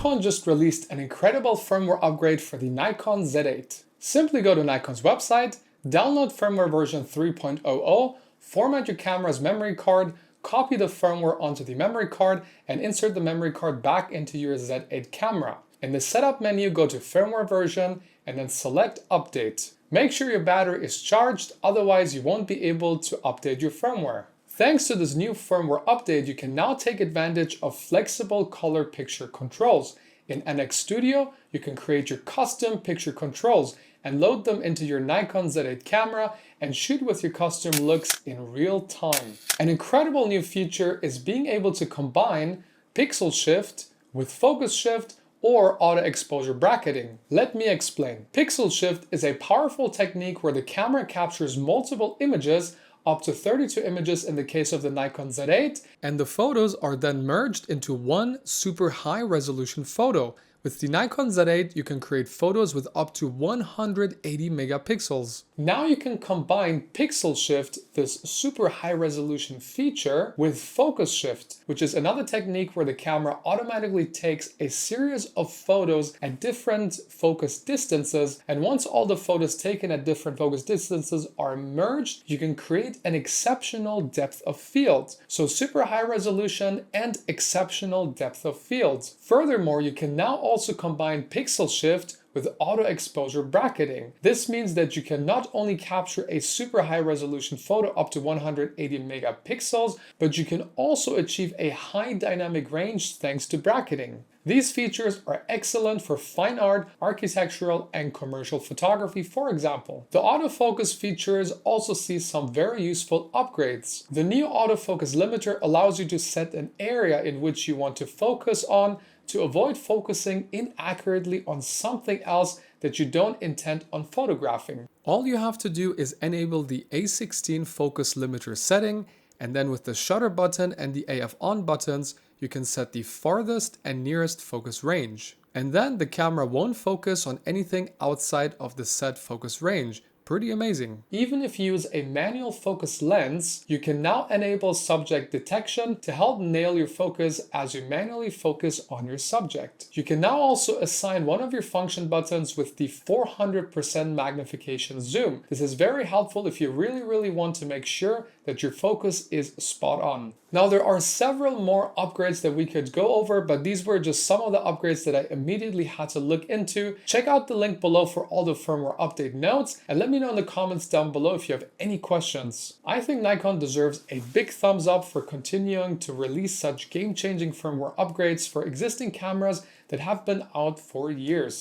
Nikon just released an incredible firmware upgrade for the Nikon Z8. Simply go to Nikon's website, download firmware version 3.00, format your camera's memory card, copy the firmware onto the memory card, and insert the memory card back into your Z8 camera. In the setup menu, go to firmware version and then select update. Make sure your battery is charged, otherwise you won't be able to update your firmware. Thanks to this new firmware update, you can now take advantage of flexible color picture controls. In NX Studio, you can create your custom picture controls and load them into your Nikon Z8 camera and shoot with your custom looks in real time. An incredible new feature is being able to combine pixel shift with focus shift or auto exposure bracketing. Let me explain. Pixel shift is a powerful technique where the camera captures multiple images, up to 32 images in the case of the Nikon Z8, and the photos are then merged into one super high resolution photo. With the Nikon Z8, you can create photos with up to 180 megapixels. Now you can combine pixel shift, this super high resolution feature, with focus shift, which is another technique where the camera automatically takes a series of photos at different focus distances, and once all the photos taken at different focus distances are merged, you can create an exceptional depth of field. So super high resolution and exceptional depth of field. Furthermore, you can now also combine pixel shift with auto exposure bracketing. This means that you can not only capture a super high resolution photo up to 180 megapixels, but you can also achieve a high dynamic range thanks to bracketing. These features are excellent for fine art, architectural, and commercial photography, for example. The autofocus features also see some very useful upgrades. The new autofocus limiter allows you to set an area in which you want to focus on to avoid focusing inaccurately on something else that you don't intend on photographing. All you have to do is enable the A16 focus limiter setting, and then with the shutter button and the AF on buttons, you can set the farthest and nearest focus range. And then the camera won't focus on anything outside of the set focus range. Pretty amazing. Even if you use a manual focus lens, you can now enable subject detection to help nail your focus as you manually focus on your subject. You can now also assign one of your function buttons with the 400% magnification zoom. This is very helpful if you really want to make sure that your focus is spot on. Now there are several more upgrades that we could go over, but these were just some of the upgrades that I immediately had to look into. Check out the link below for all the firmware update notes, and let me know in the comments down below if you have any questions. I think Nikon deserves a big thumbs up for continuing to release such game-changing firmware upgrades for existing cameras that have been out for years.